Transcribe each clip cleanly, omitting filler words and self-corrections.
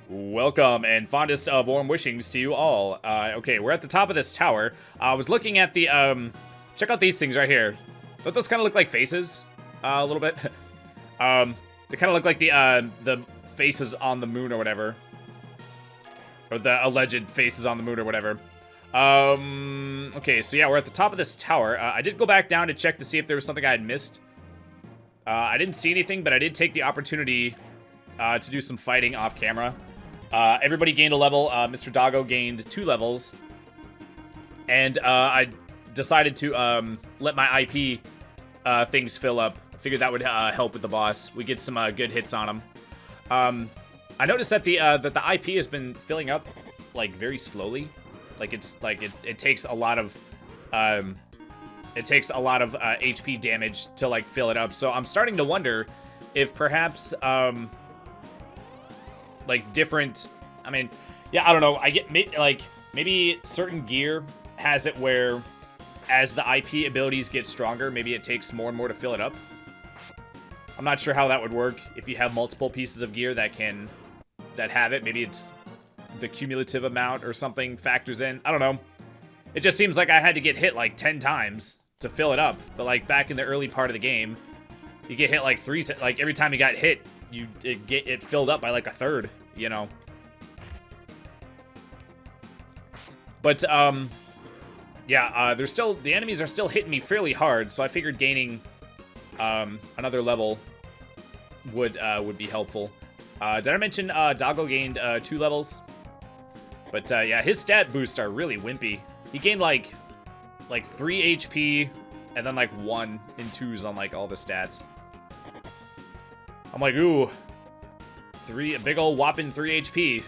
Welcome and fondest of warm wishings to you all. Okay, we're at the top of this tower. I was looking at the, check out these things right here. Don't those kind of look like faces? A little bit. They kind of look like the faces on the moon or whatever. Or the alleged faces on the moon or whatever. Okay, so yeah, we're at the top of this tower. I did go back down to check to see if there was something I had missed. I didn't see anything, but I did take the opportunity to do some fighting off camera. Everybody gained a level. Mr. Doggo gained 2 levels. And I decided to let my IP things fill up. I figured that would help with the boss. We get some good hits on him. I noticed that the IP has been filling up like very slowly. Like it takes a lot of HP damage to like fill it up. So I'm starting to wonder if perhaps like different, I mean, yeah, I don't know. I get like maybe certain gear has it where as the IP abilities get stronger, maybe it takes more and more to fill it up. I'm not sure how that would work if you have multiple pieces of gear that have it. Maybe it's the cumulative amount or something factors in. I don't know. It just seems like I had to get hit like 10 times to fill it up. But like back in the early part of the game, you get hit like like every time you got hit, it filled up by like a third, you know. But yeah, the enemies are still hitting me fairly hard, so I figured gaining another level would be helpful. Did I mention Doggo gained 2 levels? But yeah, his stat boosts are really wimpy. He gained like 3 HP and then like 1 in 2s on like all the stats. I'm like, ooh, a big old whopping 3 HP.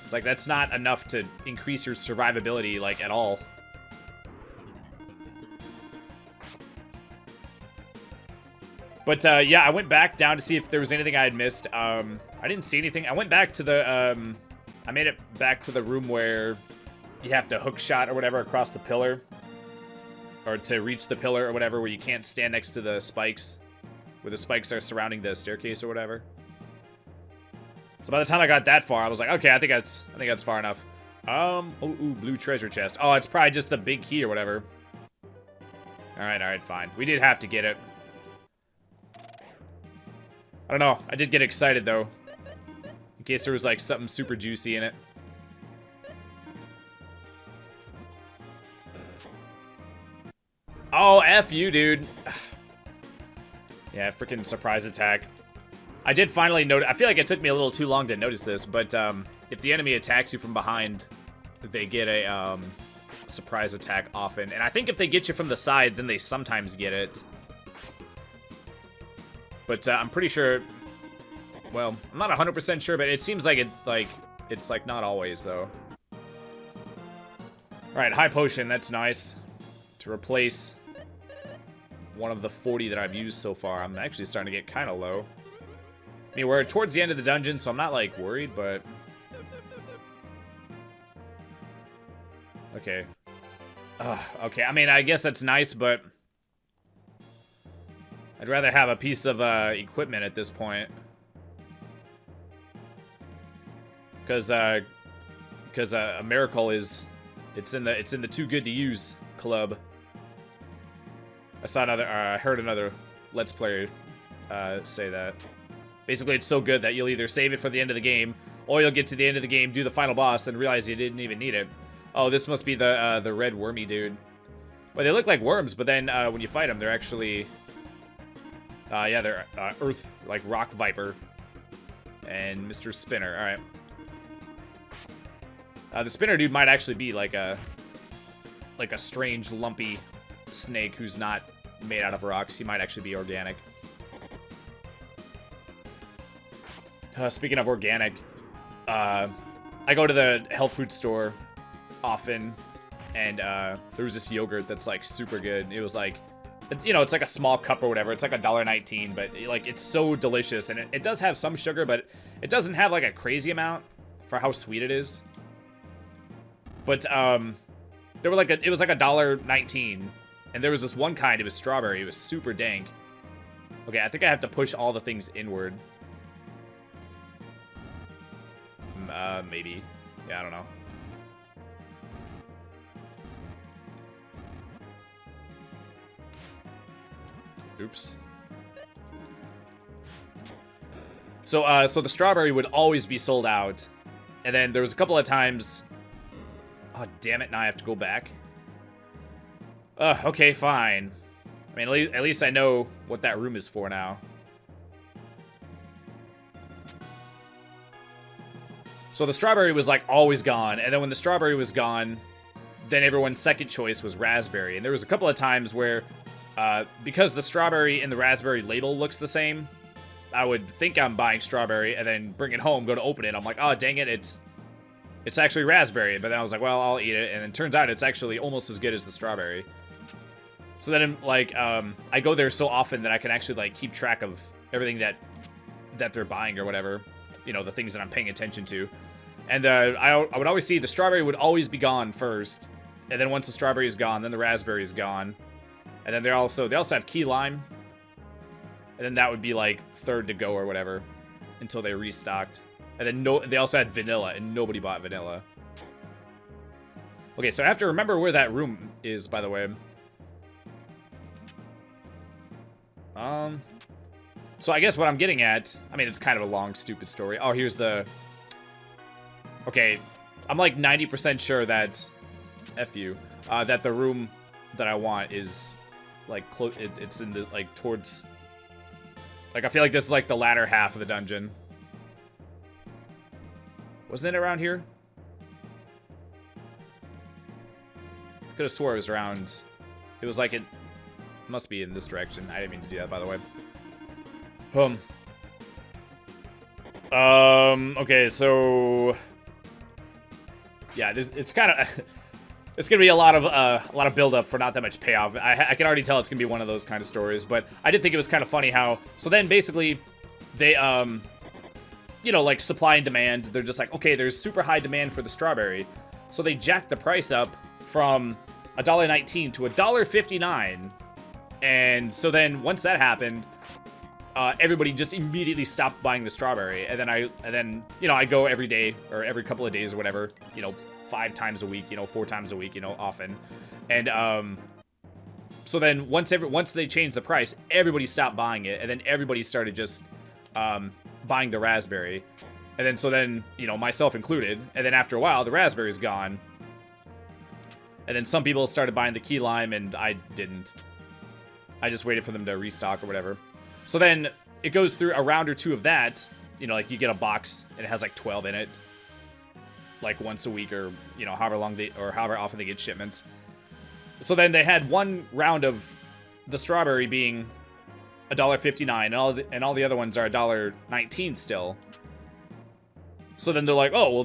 It's like that's not enough to increase your survivability like at all. But yeah, I went back down to see if there was anything I had missed. I didn't see anything. I went back to the I made it back to the room where you have to hook shot or whatever across the pillar, or to reach the pillar or whatever, where you can't stand next to the spikes, where the spikes are surrounding the staircase or whatever. So by the time I got that far, I was like, okay, I think that's far enough. Ooh, blue treasure chest. Oh, it's probably just the big key or whatever. All right, fine. We did have to get it. I don't know. I did get excited though, in case there was like something super juicy in it. Oh, F you, dude. Yeah, freaking surprise attack. I did finally notice. I feel like it took me a little too long to notice this, but if the enemy attacks you from behind, they get a surprise attack often. And I think if they get you from the side, then they sometimes get it. But I'm pretty sure. Well, I'm not 100% sure, but it seems like it's like not always though. All right, high potion. That's nice to replace one of the 40 that I've used so far. I'm actually starting to get kind of low. I mean, we're towards the end of the dungeon, so I'm not like worried, but okay. Okay. I mean, I guess that's nice, but I'd rather have a piece of equipment at this point, because a miracle is it's in the too good to use club. I heard another Let's Player say that. Basically, it's so good that you'll either save it for the end of the game, or you'll get to the end of the game, do the final boss, and realize you didn't even need it. Oh, this must be the red wormy dude. Well, they look like worms, but then when you fight them, they're actually yeah, they're earth, like rock viper and Mr. Spinner. All right. The spinner dude might actually be like a strange lumpy snake who's not made out of rocks. He might actually be organic. Speaking of organic, I go to the health food store often, and there was this yogurt that's like super good. It was like, you know, it's like a small cup or whatever. It's like $1.19, but like it's so delicious, and it does have some sugar, but it doesn't have like a crazy amount for how sweet it is. But there were it was like $1.19, and there was this one kind. It was strawberry. It was super dank. Okay, I think I have to push all the things inward. Maybe. Yeah, I don't know. Oops. So, so the strawberry would always be sold out. And then there was a couple of times... Oh, damn it, now I have to go back. Okay, fine. I mean, at least I know what that room is for now. So the strawberry was, like, always gone. And then when the strawberry was gone, then everyone's second choice was raspberry. And there was a couple of times where, because the strawberry and the raspberry label looks the same, I would think I'm buying strawberry and then bring it home, go to open it. I'm like, oh, dang it, it's actually raspberry. But then I was like, well, I'll eat it. And it turns out it's actually almost as good as the strawberry. So then, like, I go there so often that I can actually, like, keep track of everything that they're buying or whatever. You know, the things that I'm paying attention to. And I would always see the strawberry would always be gone first. And then once the strawberry is gone, then the raspberry is gone. And then they also have key lime. And then that would be like third to go or whatever until they restocked. And then they also had vanilla, and nobody bought vanilla. Okay, so I have to remember where that room is, by the way. So I guess what I'm getting at, I mean, it's kind of a long, stupid story. Oh, here's the... Okay, I'm like 90% sure that... F you. That the room that I want is, like, close. It's in the, like, towards... Like, I feel like this is, like, the latter half of the dungeon. Wasn't it around here? Could have swore it was around... It was like it... Must be in this direction. I didn't mean to do that, by the way. Okay, so... Yeah, it's kind of... It's gonna be a lot of build-up for not that much payoff. I can already tell it's gonna be one of those kind of stories, but I did think it was kind of funny how... So then, basically, they, you know, like, supply and demand. They're just like, okay, there's super high demand for the strawberry. So they jacked the price up from $1.19 to $1.59. And so then, once that happened... everybody just immediately stopped buying the strawberry, and then you know, I go every day or every couple of days or whatever, you know, 5 times a week, you know, 4 times a week, you know, often, and so then once they changed the price, everybody stopped buying it, and then everybody started just buying the raspberry, and then so then, you know, myself included, and then after a while the raspberry's gone, and then some people started buying the key lime, and I didn't. I just waited for them to restock or whatever. So then it goes through a round or two of that, you know, like you get a box and it has like 12 in it, like once a week or, you know, however often they get shipments. So then they had one round of the strawberry being $1.59 and all the other ones are $1.19 still. So then they're like, oh, well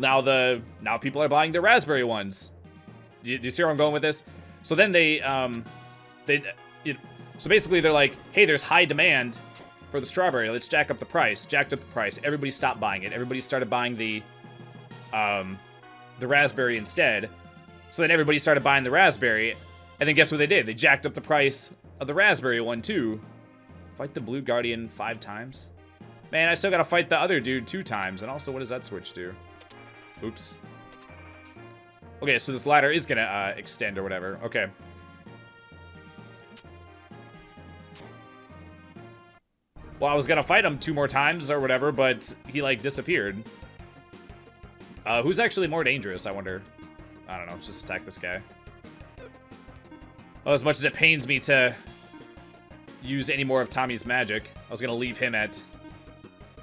now people are buying the raspberry ones. Do you see where I'm going with this? So then so basically they're like, hey, there's high demand for the strawberry. Let's jack up the price. Jacked up the price. Everybody stopped buying it. Everybody started buying the raspberry instead. So then everybody started buying the raspberry. And then guess what they did? They jacked up the price of the raspberry one too. Fight the blue guardian 5 times. Man, I still gotta fight the other dude 2 times. And also, what does that switch do? Oops. Okay, so this ladder is gonna extend or whatever. Okay. Well, I was gonna fight him 2 more times or whatever, but he, like, disappeared. Who's actually more dangerous, I wonder? I don't know, let's just attack this guy. Well, as much as it pains me to use any more of Tommy's magic, I was gonna leave him at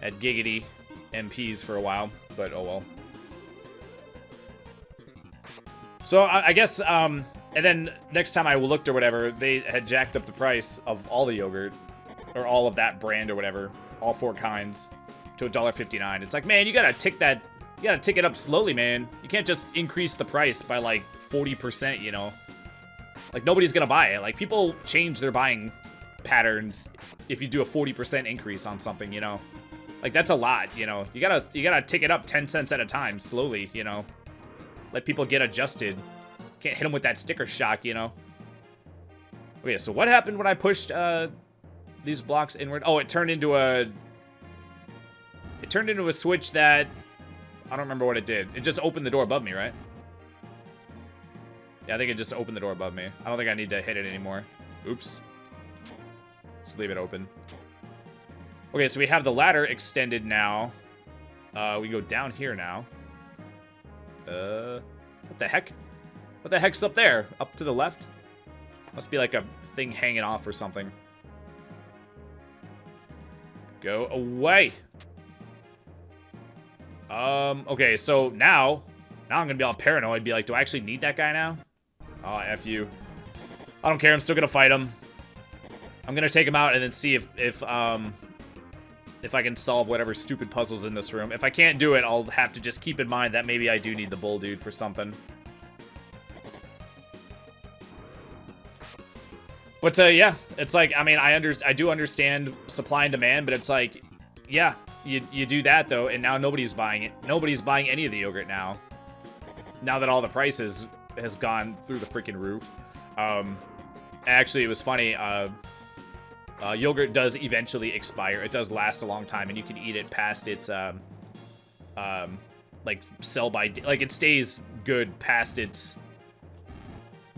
Giggity MPs for a while, but oh well. So, I guess, and then next time I looked or whatever, they had jacked up the price of all the yogurt. Or all of that brand or whatever, all 4 kinds, to $1.59. It's like, man, you gotta tick it up slowly, man. You can't just increase the price by like 40%, you know. Like, nobody's gonna buy it. Like, people change their buying patterns if you do a 40% increase on something, you know. Like, that's a lot, you know. You gotta tick it up 10 cents at a time, slowly, you know. Let people get adjusted. Can't hit them with that sticker shock, you know. Okay, so what happened when I pushed, these blocks inward? Oh, it turned into a switch that I don't remember what it did. It just opened the door above me, right? Yeah, I think it just opened the door above me. I don't think I need to hit it anymore. Oops. Just leave it open. Okay, so we have the ladder extended now. We go down here now. What the heck? What the heck's up there? Up to the left? Must be like a thing hanging off or something. Go away. Okay, so now I'm gonna be all paranoid. Be like, do I actually need that guy now? Oh, F you. I don't care. I'm still gonna fight him. I'm gonna take him out and then see if I can solve whatever stupid puzzles in this room. If I can't do it, I'll have to just keep in mind that maybe I do need the bull dude for something. But yeah, it's like, I mean, I do understand supply and demand, but it's like, yeah, you do that though, and now nobody's buying it. Nobody's buying any of the yogurt now. Now that all the prices has gone through the freaking roof. Actually, it was funny. Yogurt does eventually expire. It does last a long time, and you can eat it past its like sell by date. Like it stays good past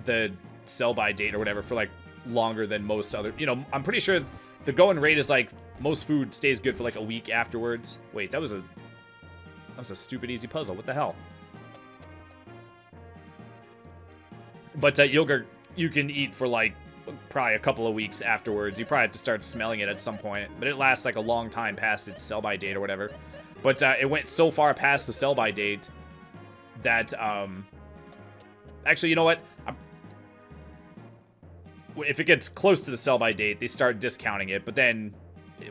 the sell by date or whatever for like longer than most other. You know, I'm pretty sure the going rate is like most food stays good for like a week afterwards. Wait, that was a stupid easy puzzle. What the hell? But yogurt you can eat for like probably a couple of weeks afterwards. You probably have to start smelling it at some point, but it lasts like a long time past its sell by date or whatever. But it went so far past the sell by date that actually, you know what? If it gets close to the sell by date, they start discounting it, but then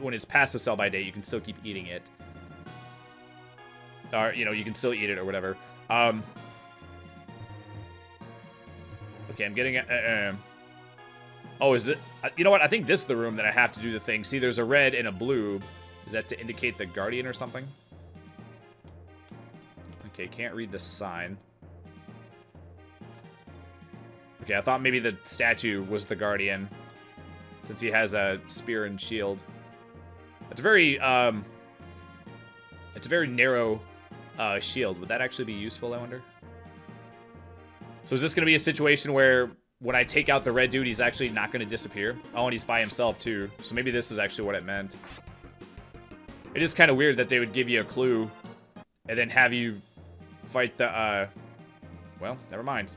when it's past the sell by date, you can still keep eating it. Or, you know, you can still eat it or whatever. Okay, I'm getting it. Oh, is it? You know what? I think this is the room that I have to do the thing. See, there's a red and a blue. Is that to indicate the guardian or something? Okay, can't read the sign. Okay, I thought maybe the statue was the guardian, since he has a spear and shield. It's a very narrow shield. Would that actually be useful, I wonder? So is this going to be a situation where when I take out the red dude, he's actually not going to disappear? Oh, and he's by himself, too. So maybe this is actually what it meant. It is kind of weird that they would give you a clue and then have you fight the, well, never mind.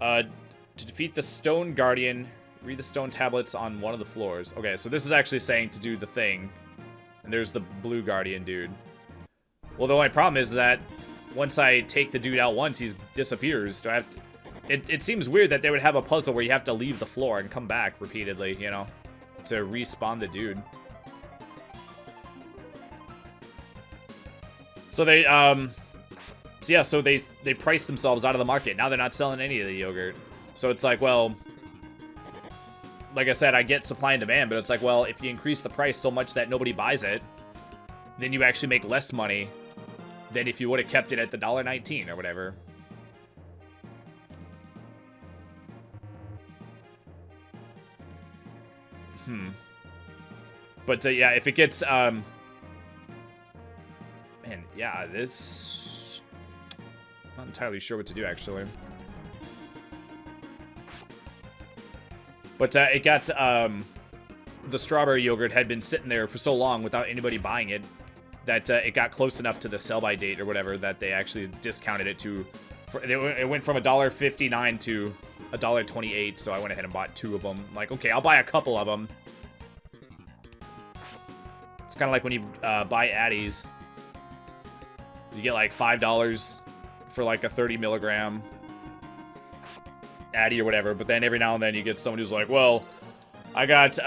To defeat the stone guardian, read the stone tablets on one of the floors. Okay, so this is actually saying to do the thing. And there's the blue guardian dude. Well, the only problem is that once I take the dude out once, he disappears. Do I have to... It seems weird that they would have a puzzle where you have to leave the floor and come back repeatedly, you know, to respawn the dude. So they, so yeah, so they priced themselves out of the market. Now they're not selling any of the yogurt. So it's like, well, like I said, I get supply and demand, but it's like, well, if you increase the price so much that nobody buys it, then you actually make less money than if you would have kept it at the $1.19 or whatever. But yeah, if it gets man, yeah, this, not entirely sure what to do actually. But it got the strawberry yogurt had been sitting there for so long without anybody buying it that it got close enough to the sell by date or whatever that they actually discounted it to. It went from $1.59 to $1.28, so I went ahead and bought 2 of them. I'm like, okay, I'll buy a couple of them. It's kind of like when you buy Addies. You get like $5 for like a 30 milligram Addy or whatever, but then every now and then you get someone who's like, well, I got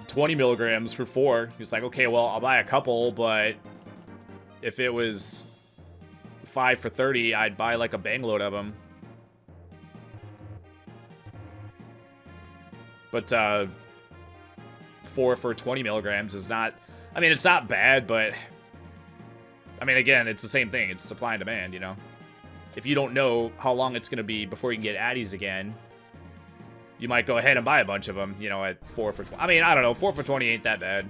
20 milligrams for 4. It's like, okay, well, I'll buy a couple, but if it was 5 for 30, I'd buy like a bang load of them. But 4 for 20 milligrams is not, I mean, it's not bad, but I mean, again, it's the same thing. It's supply and demand, you know? If you don't know how long it's going to be before you can get Addies again, you might go ahead and buy a bunch of them, you know, at 4 for 20. I mean, I don't know. 4 for 20 ain't that bad.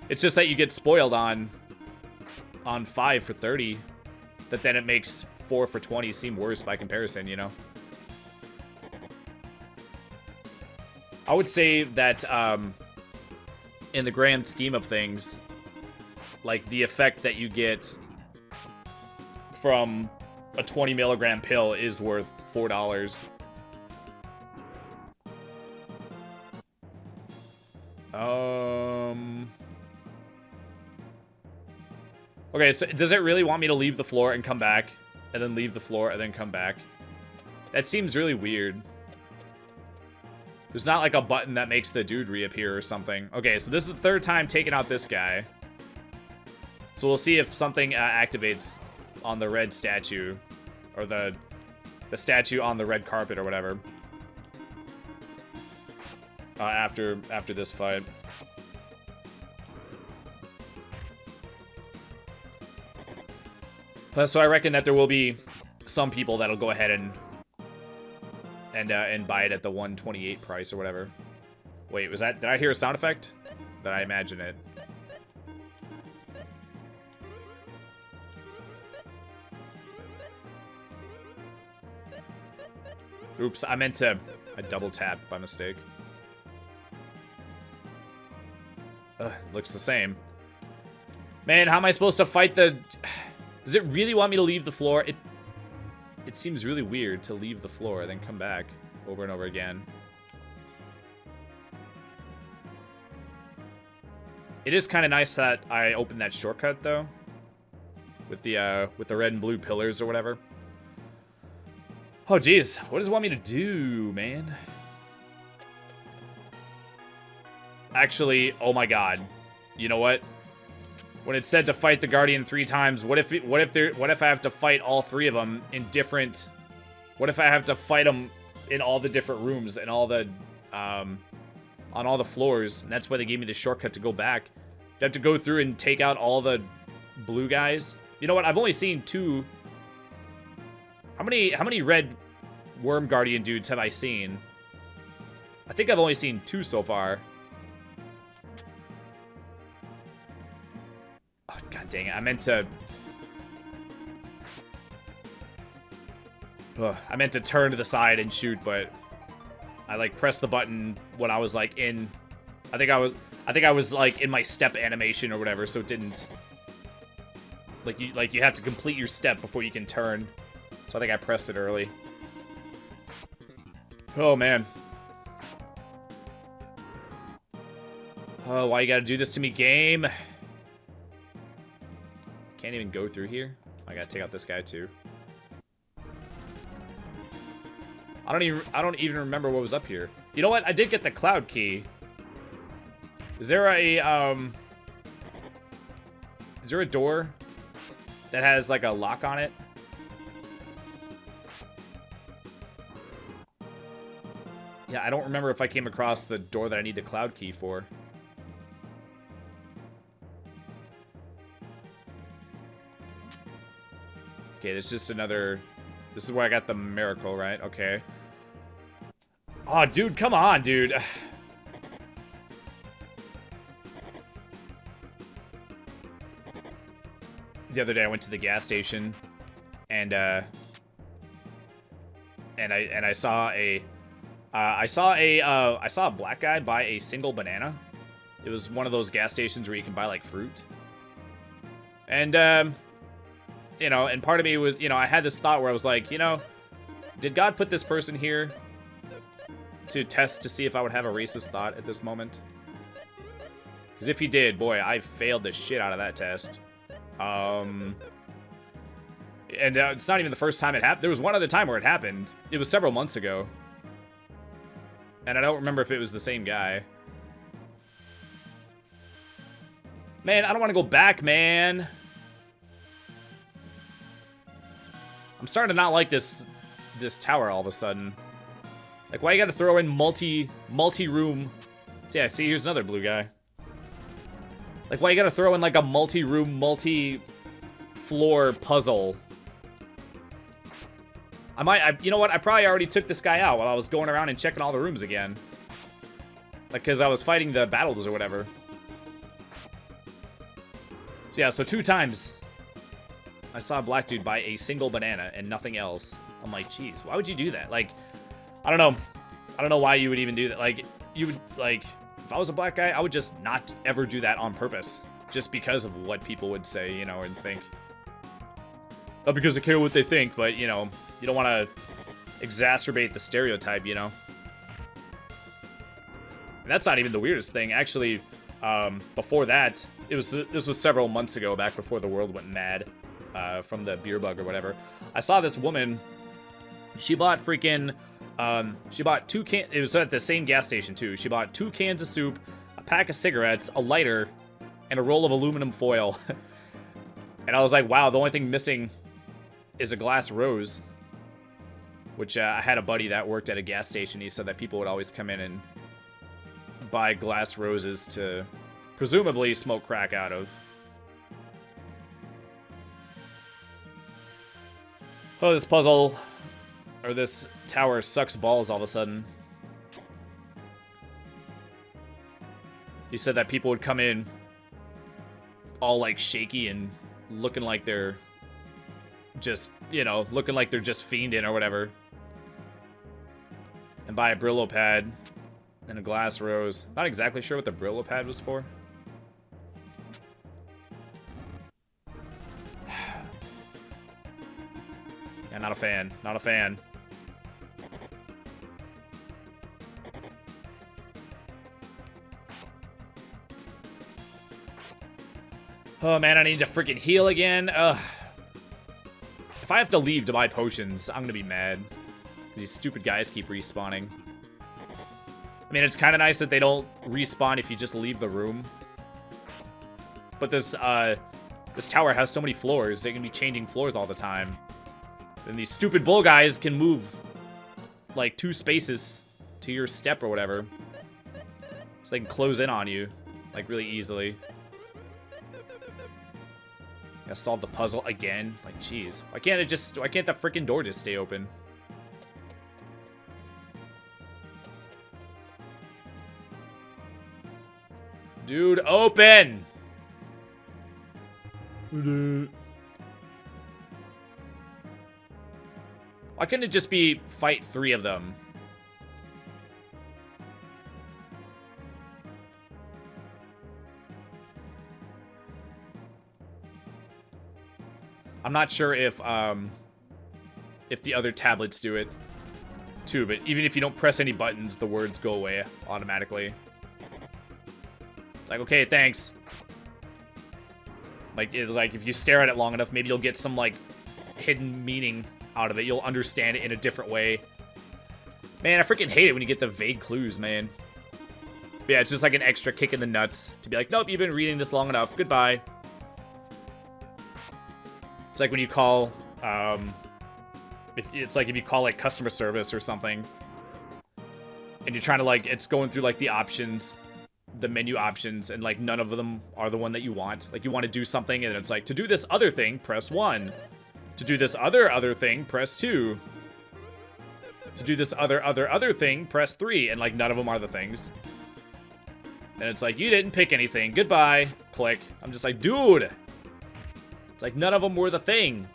It's just that you get spoiled on on 5 for 30, that then it makes 4 for 20 seem worse by comparison, you know? I would say that, in the grand scheme of things, like, the effect that you get from a 20 milligram pill is worth $4. Okay, so does it really want me to leave the floor and come back? And then leave the floor and then come back? That seems really weird. There's not like a button that makes the dude reappear or something. Okay, so this is the third time taking out this guy. So we'll see if something activates on the red statue. Or the statue on the red carpet or whatever. After this fight. So I reckon that there will be some people that'll go ahead and buy it at the 128 price or whatever. Wait, was that... Did I hear a sound effect? Did I imagine it? Oops, I meant to... I double tapped by mistake. Ugh, looks the same. Man, how am I supposed to fight the... Does it really want me to leave the floor? It seems really weird to leave the floor and then come back over and over again. It is kind of nice that I opened that shortcut though, with the red and blue pillars or whatever. Oh geez, what does it want me to do, man? Actually, oh my god, you know what? When it said to fight the Guardian 3 times, what if I have to fight all 3 of them in different... What if I have to fight them in all the different rooms and all the... on all the floors, and that's why they gave me the shortcut to go back. Do I have to go through and take out all the blue guys? You know what? I've only seen 2... How many red Worm Guardian dudes have I seen? I think I've only seen 2 so far. Oh, god dang it. I meant to... Ugh, I meant to turn to the side and shoot, but I like pressed the button when I was like in... I think I was like in my step animation or whatever, so it didn't... Like you have to complete your step before you can turn. So I think I pressed it early. Oh man. Oh, why you gotta do this to me, game? Can't even go through here. I gotta take out this guy too. I don't even remember what was up here. You know what? I did get the cloud key. Is there a door that has like a lock on it? Yeah, I don't remember if I came across the door that I need the cloud key for. Okay, there's just another... This is where I got the miracle, right? Okay. Oh, dude, come on, dude. The other day I went to the gas station and I saw I saw a black guy buy a single banana. It was one of those gas stations where you can buy like fruit. And you know, and part of me was, you know, I had this thought where I was like, you know, did God put this person here to test to see if I would have a racist thought at this moment? Because if he did, boy, I failed the shit out of that test. And it's not even the first time it happened. There was one other time where it happened. It was several months ago. And I don't remember if it was the same guy. Man, I don't want to go back, man. I'm starting to not like this tower all of a sudden. Like, why you gotta throw in multi-room... So yeah, see, here's another blue guy. Like, why you gotta throw in, like, a multi-room, multi-floor puzzle? You know what? I probably already took this guy out while I was going around and checking all the rooms again. Like, because I was fighting the battles or whatever. So yeah, so 2 times. I saw a black dude buy a single banana and nothing else. I'm like, geez, why would you do that? Like, I don't know. I don't know why you would even do that. Like, you would, like, if I was a black guy, I would just not ever do that on purpose. Just because of what people would say, you know, and think. Not because I care what they think, but, you know, you don't want to exacerbate the stereotype, you know? And that's not even the weirdest thing. Actually, before that, this was several months ago, back before the world went mad from the beer bug or whatever. I saw this woman. She bought freaking. She bought 2 cans. It was at the same gas station too. She bought 2 cans of soup, a pack of cigarettes, a lighter, and a roll of aluminum foil. And I was like, wow, the only thing missing is a glass rose. Which I had a buddy that worked at a gas station. He said that people would always come in and buy glass roses to presumably smoke crack out of. Oh, this puzzle, or this tower sucks balls all of a sudden. He said that people would come in all like shaky and looking like they're just, you know, looking like they're just fiending or whatever. And buy a Brillo pad and a glass rose. Not exactly sure what the Brillo pad was for. Yeah, not a fan. Not a fan. Oh man, I need to freaking heal again. Ugh. If I have to leave to buy potions, I'm gonna be mad. These stupid guys keep respawning. I mean, it's kind of nice that they don't respawn if you just leave the room. But this tower has so many floors. They can be changing floors all the time. And these stupid bull guys can move like 2 spaces to your step or whatever. So they can close in on you like really easily. Gotta solve the puzzle again. Like, jeez. Why can't the freaking door just stay open? Dude, open! Why couldn't it just be fight 3 of them? I'm not sure if the other tablets do it too, but even if you don't press any buttons, the words go away automatically. It's like, okay, thanks. Like, it's like if you stare at it long enough, maybe you'll get some like hidden meaning out of it. You'll understand it in a different way. Man, I freaking hate it when you get the vague clues, man. But yeah, it's just like an extra kick in the nuts to be like, nope, you've been reading this long enough. Goodbye. It's like when you call, it's like if you call like customer service or something, and you're trying to like, it's going through like the options, the menu options, and like none of them are the one that you want. Like you want to do something, and it's like, to do this other thing, press 1. To do this other thing, press 2. To do this other thing, press 3. And like none of them are the things. And it's like, you didn't pick anything. Goodbye. Click. I'm just like, dude. It's like none of them were the thing.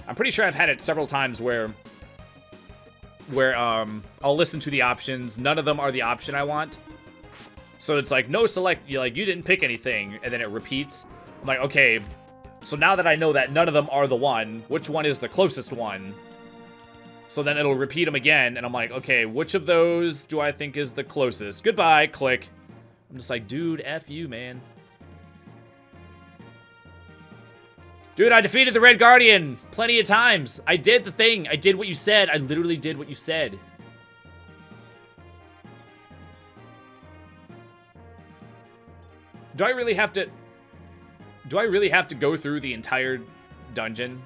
I'm pretty sure I've had it several times where I'll listen to the options. None of them are the option I want. So it's like, no select, you didn't pick anything. And then it repeats. I'm like, okay, so now that I know that none of them are the one, which one is the closest one? So then it'll repeat them again, and I'm like, okay, which of those do I think is the closest? Goodbye, click. I'm just like, dude, F you, man. Dude, I defeated the Red Guardian plenty of times. I did the thing. I did what you said. I literally did what you said. Do I really have to go through the entire dungeon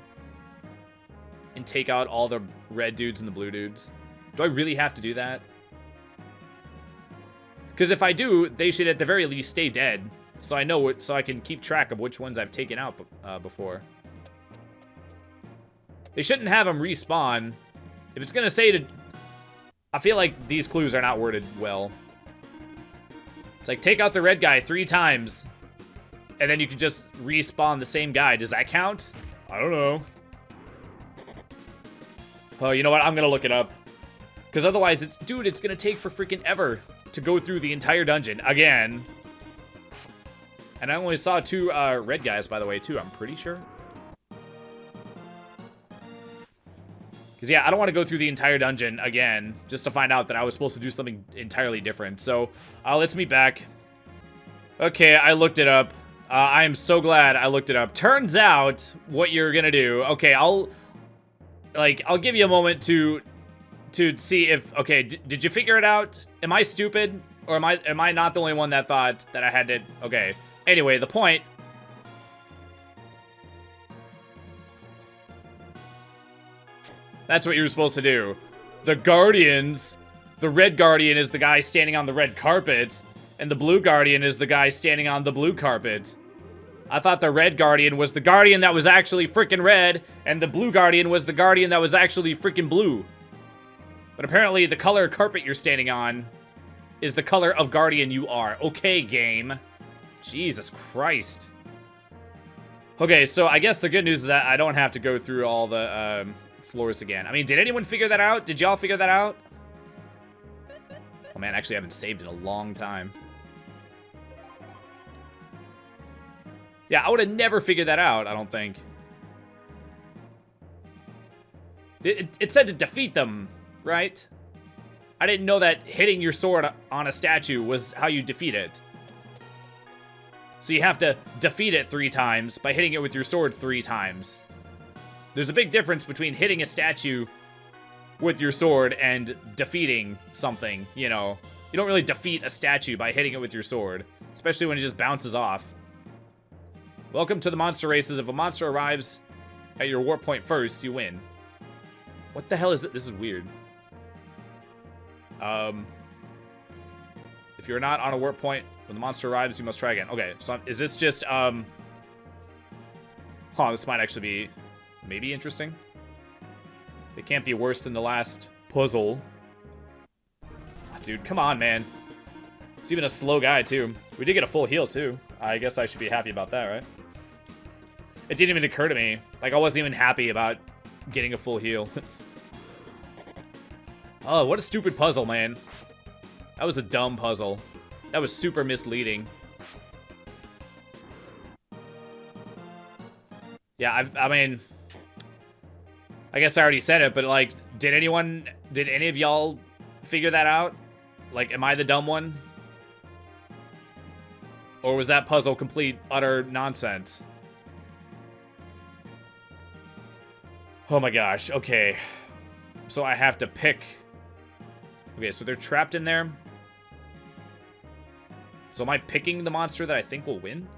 and take out all the red dudes and the blue dudes? Do I really have to do that? Because if I do, they should at the very least stay dead. So I know so I can keep track of which ones I've taken out before. They shouldn't have them respawn. If it's gonna say to... I feel like these clues are not worded well. It's like, take out the red guy 3 times. and then you can just respawn the same guy. Does that count? I don't know. Oh, you know what? I'm gonna look it up. Because otherwise, dude, it's gonna take for freaking ever to go through the entire dungeon again. And I only saw 2 red guys, by the way, too, I'm pretty sure. Because, yeah, I don't want to go through the entire dungeon again just to find out that I was supposed to do something entirely different. So, let's meet back. Okay, I looked it up. I am so glad I looked it up. Turns out what you're gonna do. Okay, I'll give you a moment to see if, okay, did you figure it out? Am I stupid? Or am I not the only one that thought that I had to, okay. Anyway, the point. That's what you're supposed to do. The Guardians, the red Guardian is the guy standing on the red carpet, and the blue Guardian is the guy standing on the blue carpet. I thought the red Guardian was the Guardian that was actually freaking red, and the blue Guardian was the Guardian that was actually freaking blue. But apparently the color carpet you're standing on is the color of Guardian you are. Okay, game. Jesus Christ. Okay, so I guess the good news is that I don't have to go through all the floors again. I mean, did anyone figure that out? Did y'all figure that out? Oh man, actually I haven't saved in a long time. Yeah, I would have never figured that out, I don't think. It said to defeat them, right? I didn't know that hitting your sword on a statue was how you defeat it. So you have to defeat it 3 times by hitting it with your sword 3 times. There's a big difference between hitting a statue with your sword and defeating something, you know. You don't really defeat a statue by hitting it with your sword, especially when it just bounces off. Welcome to the monster races. If a monster arrives at your warp point first, you win. What the hell is it? This is weird. If you're not on a warp point when the monster arrives, you must try again. Okay, so is this just, this might actually be maybe interesting. It can't be worse than the last puzzle. Oh, dude, come on, man. It's even a slow guy, too. We did get a full heal, too. I guess I should be happy about that, right? It didn't even occur to me. Like, I wasn't even happy about getting a full heal. Oh, what a stupid puzzle, man. That was a dumb puzzle. That was super misleading. Yeah, I mean, I guess I already said it, but like, did any of y'all figure that out? Like, am I the dumb one? Or was that puzzle complete, utter nonsense? Oh my gosh, okay. So I have to pick. Okay, so they're trapped in there. So am I picking the monster that I think will win?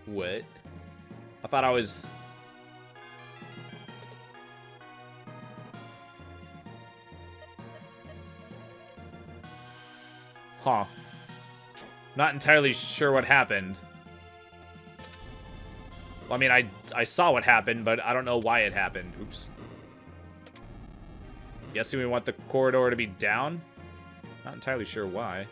What? I thought I was... Huh. Not entirely sure what happened. Well, I mean, I saw what happened, but I don't know why it happened. Oops. Guessing we want the corridor to be down? Not entirely sure why.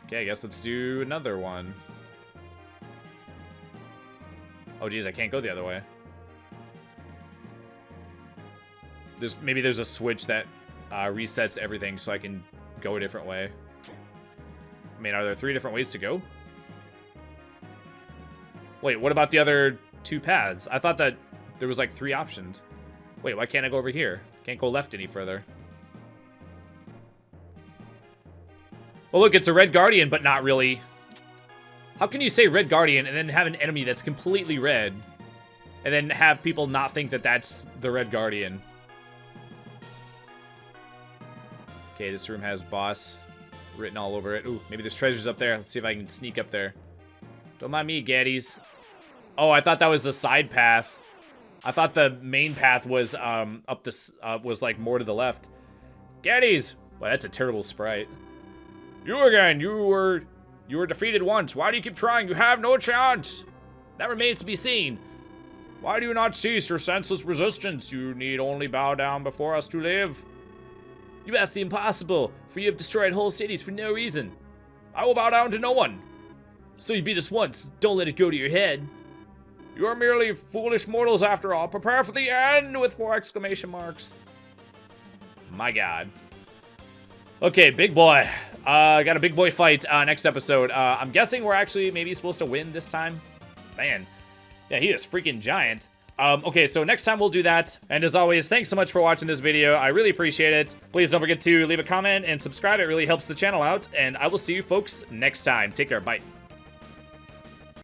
Okay, I guess let's do another one. Oh, geez, I can't go the other way. Maybe there's a switch that resets everything so I can go a different way. I mean, are there 3 different ways to go? Wait, what about the other 2 paths? I thought that there was like 3 options. Wait, why can't I go over here? Can't go left any further. Oh, look, it's a red guardian, but not really. How can you say red guardian and then have an enemy that's completely red? And then have people not think that that's the red guardian? Okay, this room has boss written all over it. Ooh, maybe there's treasures up there. Let's see if I can sneak up there. Don't mind me, gaddies. Oh, I thought that was the side path. I thought the main path was up this was like more to the left. Gaddies! Well, that's a terrible sprite. You again. You were defeated once. Why do you keep trying? You have no chance. That remains to be seen. Why do you not cease your senseless resistance? You need only bow down before us to live. You ask the impossible, for you have destroyed whole cities for no reason. I will bow down to no one. So you beat us once. Don't let it go to your head. You are merely foolish mortals after all. Prepare for the end with 4 exclamation marks. My God. Okay, big boy. Got a big boy fight next episode. I'm guessing we're actually maybe supposed to win this time. Man. Yeah, he is freaking giant. Okay, so next time we'll do that. And as always, thanks so much for watching this video. I really appreciate it. Please don't forget to leave a comment and subscribe. It really helps the channel out. And I will see you folks next time. Take care. Bye.